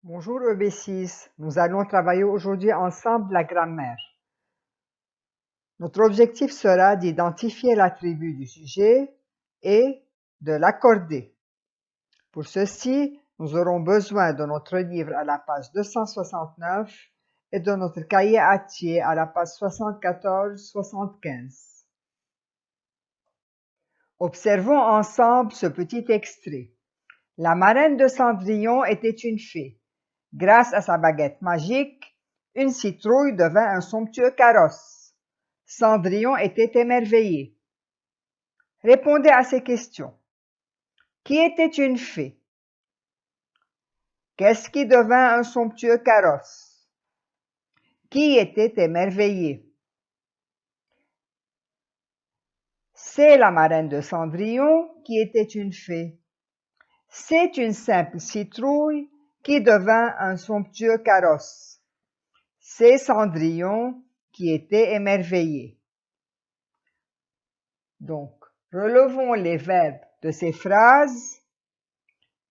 Bonjour EB6, nous allons travailler aujourd'hui ensemble la grammaire. Notre objectif sera d'identifier l'attribut du sujet et de l'accorder. Pour ceci, nous aurons besoin de notre livre à la page 269 et de notre cahier Hatier à la page 74-75. Observons ensemble ce petit extrait. La marraine de Cendrillon était une fée. Grâce à sa baguette magique, une citrouille devint un somptueux carrosse. Cendrillon était émerveillé. Répondez à ces questions. Qui était une fée? Qu'est-ce qui devint un somptueux carrosse? Qui était émerveillé? C'est la marraine de Cendrillon qui était une fée. C'est une simple citrouille qui devint un somptueux carrosse. C'est Cendrillon qui était émerveillé. Donc, relevons les verbes de ces phrases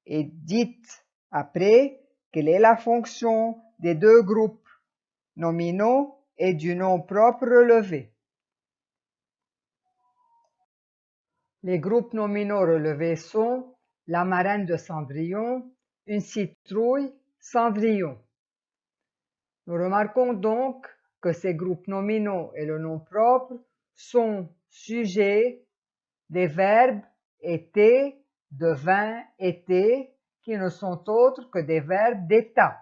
et dites après quelle est la fonction des deux groupes nominaux et du nom propre relevé. Les groupes nominaux relevés sont la marraine de Cendrillon, une citrouille, Cendrillon. Nous remarquons donc que ces groupes nominaux et le nom propre sont sujets des verbes était, devint, était, qui ne sont autres que des verbes d'état.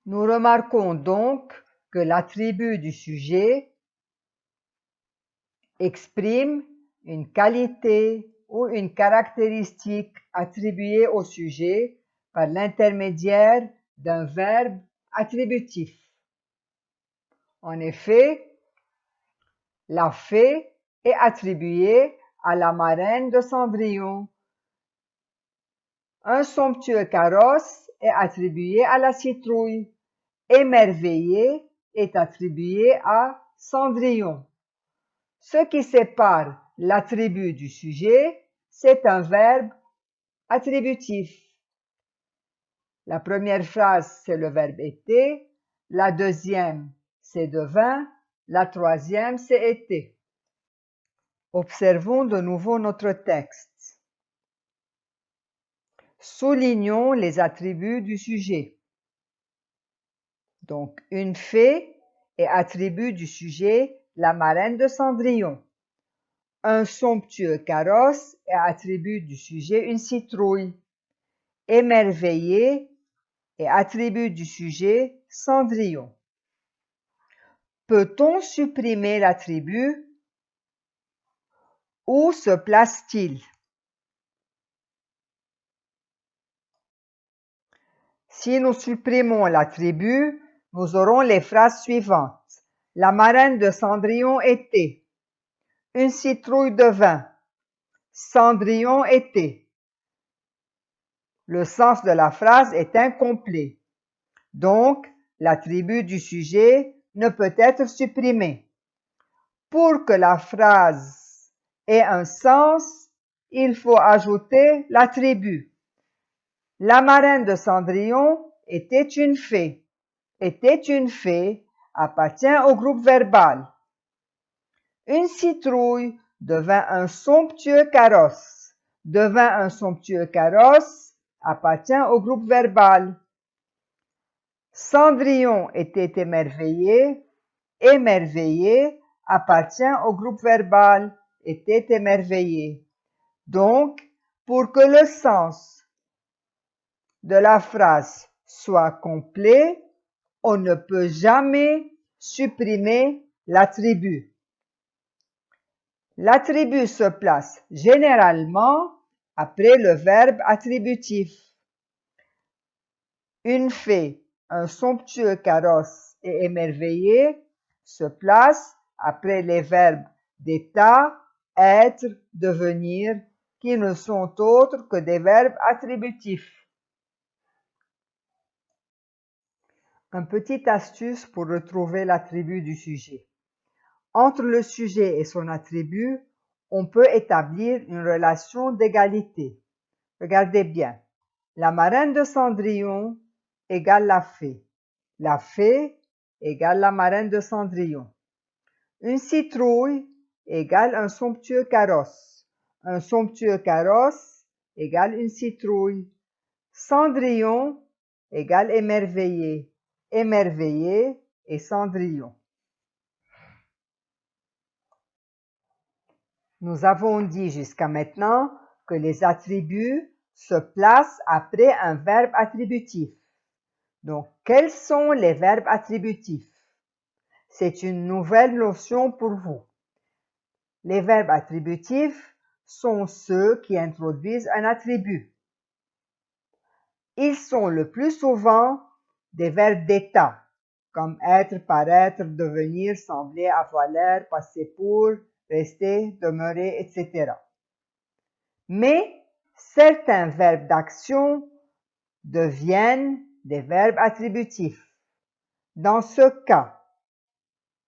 Nous remarquons donc que l'attribut du sujet exprime une qualité ou une caractéristique attribuée au sujet par l'intermédiaire d'un verbe attributif. En effet, la fée est attribuée à la marraine de Cendrillon. Un somptueux carrosse est attribué à la citrouille. Émerveillé est attribué à Cendrillon. Ce qui sépare l'attribut du sujet, c'est un verbe attributif. La première phrase, c'est le verbe était. La deuxième, c'est devint. La troisième, c'est été. Observons de nouveau notre texte. Soulignons les attributs du sujet. Donc, une fée est attribut du sujet la marraine de Cendrillon. Un somptueux carrosse est attribut du sujet une citrouille. Émerveillé est attribut du sujet Cendrillon. Peut-on supprimer l'attribut? Où se place-t-il? Si nous supprimons l'attribut, nous aurons les phrases suivantes. La marraine de Cendrillon était. Une citrouille devint. Cendrillon était. Le sens de la phrase est incomplet. Donc, l'attribut du sujet ne peut être supprimé. Pour que la phrase ait un sens, il faut ajouter l'attribut. La marraine de Cendrillon était une fée. Était une fée appartient au groupe verbal. Une citrouille devint un somptueux carrosse. Devint un somptueux carrosse appartient au groupe verbal. Cendrillon était émerveillé. Émerveillé appartient au groupe verbal. Était émerveillé. Donc, pour que le sens de la phrase soit complet, on ne peut jamais supprimer l'attribut. L'attribut se place généralement après le verbe attributif. Une fée, un somptueux carrosse et émerveillé se place après les verbes d'état, être, devenir, qui ne sont autres que des verbes attributifs. Une petite astuce pour retrouver l'attribut du sujet. Entre le sujet et son attribut, on peut établir une relation d'égalité. Regardez bien. La marraine de Cendrillon égale la fée. La fée égale la marraine de Cendrillon. Une citrouille égale un somptueux carrosse. Un somptueux carrosse égale une citrouille. Cendrillon égale émerveillé. Émerveillé et Cendrillon. Nous avons dit jusqu'à maintenant que les attributs se placent après un verbe attributif. Donc, quels sont les verbes attributifs? C'est une nouvelle notion pour vous. Les verbes attributifs sont ceux qui introduisent un attribut. Ils sont le plus souvent des verbes d'état, comme être, paraître, devenir, sembler, avoir l'air, passer pour, rester, demeurer, etc. Mais certains verbes d'action deviennent des verbes attributifs. Dans ce cas,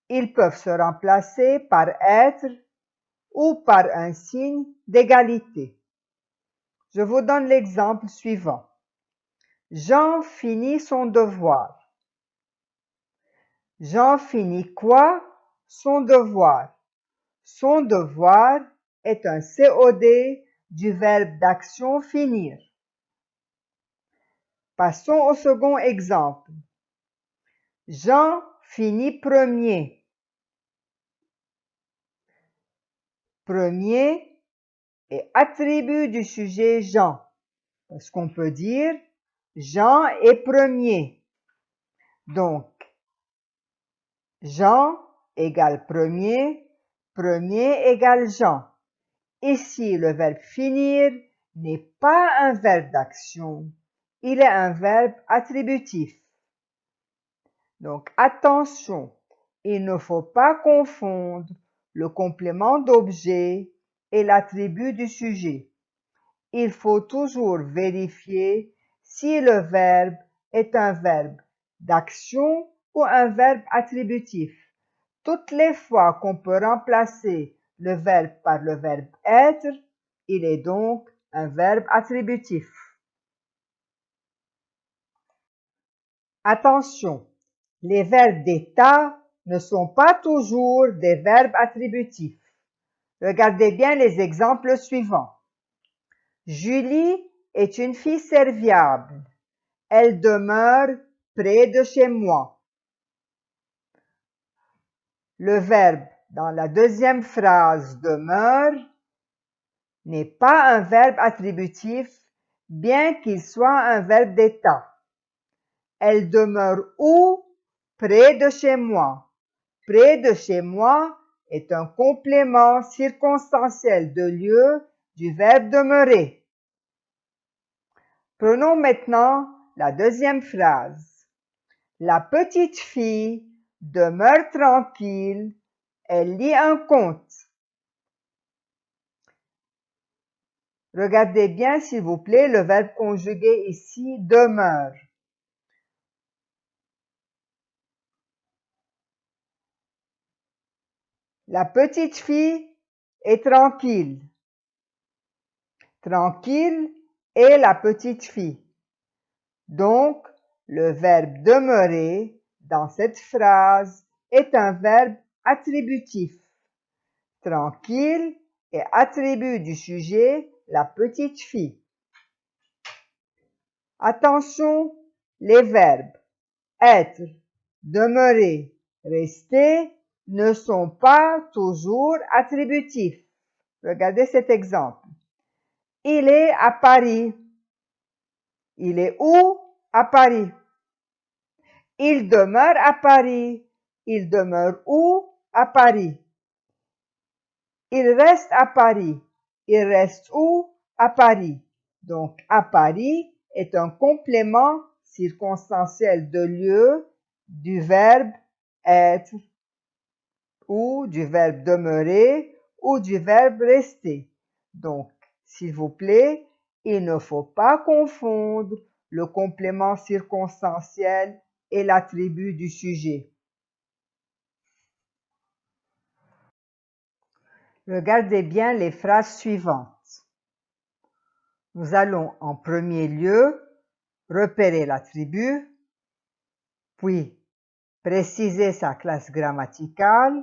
ils peuvent se remplacer par être ou par un signe d'égalité. Je vous donne l'exemple suivant. Jean finit son devoir. Jean finit quoi? Son devoir. Son devoir est un COD du verbe d'action finir. Passons au second exemple. Jean finit premier. Premier est attribut du sujet Jean. Parce qu'on peut dire Jean est premier. Donc, Jean égale premier, premier égale Jean. Ici, le verbe finir n'est pas un verbe d'action, il est un verbe attributif. Donc, attention, il ne faut pas confondre le complément d'objet et l'attribut du sujet. Il faut toujours vérifier si le verbe est un verbe d'action ou un verbe attributif. Toutes les fois qu'on peut remplacer le verbe par le verbe être, il est donc un verbe attributif. Attention, les verbes d'état ne sont pas toujours des verbes attributifs. Regardez bien les exemples suivants. Julie est une fille serviable. Elle demeure près de chez moi. Le verbe dans la deuxième phrase demeure n'est pas un verbe attributif, bien qu'il soit un verbe d'état. Elle demeure où? Près de chez moi. Près de chez moi est un complément circonstanciel de lieu du verbe demeurer. Prenons maintenant la deuxième phrase. La petite fille demeure tranquille, elle lit un conte. Regardez bien, s'il vous plaît, le verbe conjugué ici, demeure. La petite fille est tranquille. Tranquille est la petite fille. Donc, le verbe demeurer dans cette phrase est un verbe attributif. Tranquille est attribut du sujet la petite fille. Attention, les verbes être, demeurer, rester ne sont pas toujours attributifs. Regardez cet exemple. Il est à Paris. Il est où? À Paris. Il demeure à Paris. Il demeure où? À Paris. Il reste à Paris. Il reste où? À Paris. Donc, à Paris est un complément circonstanciel de lieu du verbe être ou du verbe demeurer ou du verbe rester. Donc, s'il vous plaît, il ne faut pas confondre le complément circonstanciel et l'attribut du sujet. Regardez bien les phrases suivantes. Nous allons en premier lieu repérer l'attribut, puis préciser sa classe grammaticale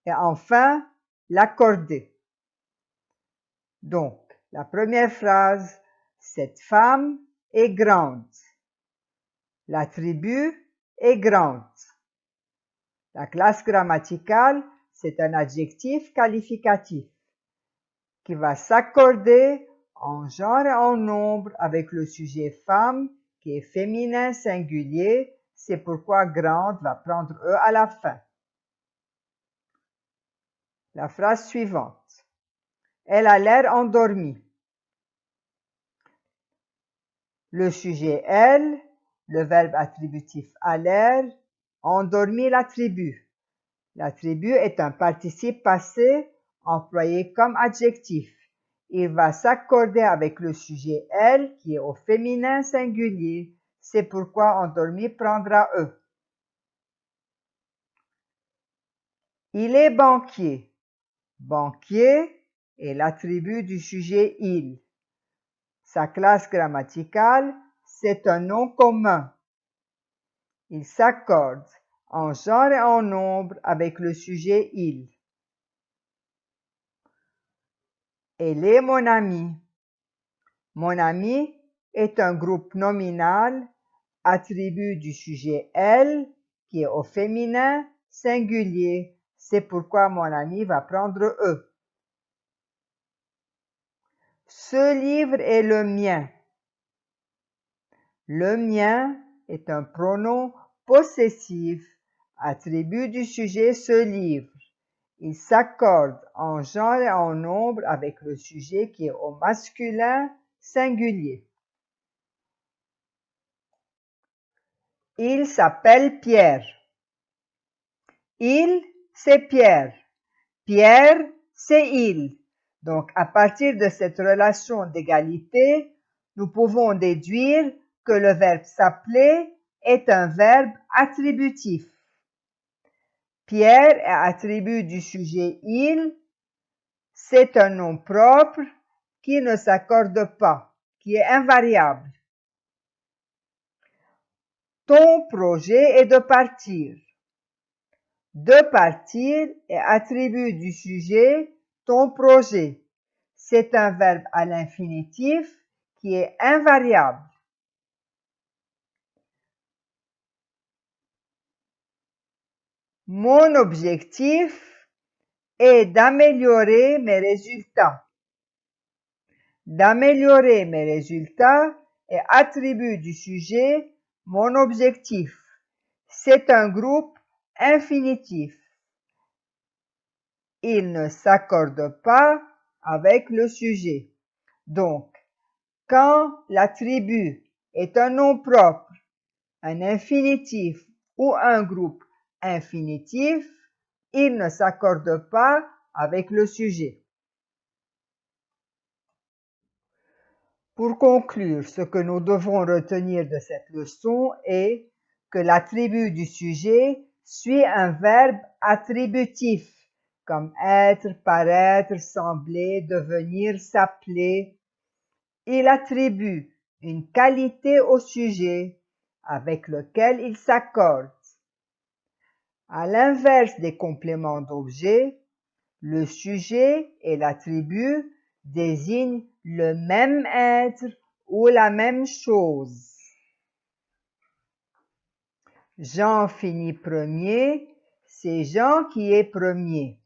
et enfin l'accorder. Donc, la première phrase, cette femme est grande. L'attribut est grande. La classe grammaticale, c'est un adjectif qualificatif qui va s'accorder en genre et en nombre avec le sujet femme qui est féminin singulier. C'est pourquoi grande va prendre E à la fin. La phrase suivante. Elle a l'air endormie. Le sujet elle, le verbe attributif a l'air, endormi l'attribut. L'attribut est un participe passé employé comme adjectif. Il va s'accorder avec le sujet elle qui est au féminin singulier. C'est pourquoi endormi prendra E. Il est banquier. Banquier est l'attribut du sujet il. Sa classe grammaticale, c'est un nom commun. Il s'accorde en genre et en nombre avec le sujet il. Elle est mon ami. Mon ami est un groupe nominal, attribut du sujet elle, qui est au féminin singulier. C'est pourquoi mon ami va prendre E. Ce livre est le mien. Le mien est un pronom possessif, attribut du sujet ce livre. Il s'accorde en genre et en nombre avec le sujet qui est au masculin singulier. Il s'appelle Pierre. Il, c'est Pierre. Pierre, c'est il. Donc, à partir de cette relation d'égalité, nous pouvons déduire que le verbe s'appeler est un verbe attributif. Pierre est attribut du sujet il. C'est un nom propre qui ne s'accorde pas, qui est invariable. Ton projet est de partir. De partir est attribut du sujet ton projet. C'est un verbe à l'infinitif qui est invariable. Mon objectif est d'améliorer mes résultats. D'améliorer mes résultats est attribut du sujet mon objectif. C'est un groupe infinitif. Il ne s'accorde pas avec le sujet. Donc, quand l'attribut est un nom propre, un infinitif ou un groupe infinitif, il ne s'accorde pas avec le sujet. Pour conclure, ce que nous devons retenir de cette leçon est que l'attribut du sujet suit un verbe attributif, comme être, paraître, sembler, devenir, s'appeler. Il attribue une qualité au sujet avec lequel il s'accorde. À l'inverse des compléments d'objet, le sujet et l'attribut désignent le même être ou la même chose. Jean finit premier, c'est Jean qui est premier.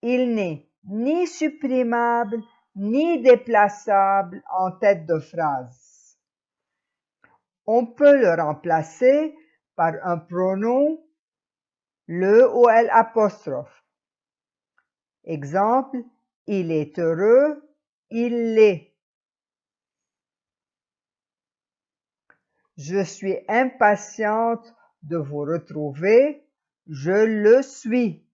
Il n'est ni supprimable ni déplaçable en tête de phrase. On peut le remplacer par un pronom le ou l apostrophe. Exemple, il est heureux, il l'est. Je suis impatiente de vous retrouver, je le suis.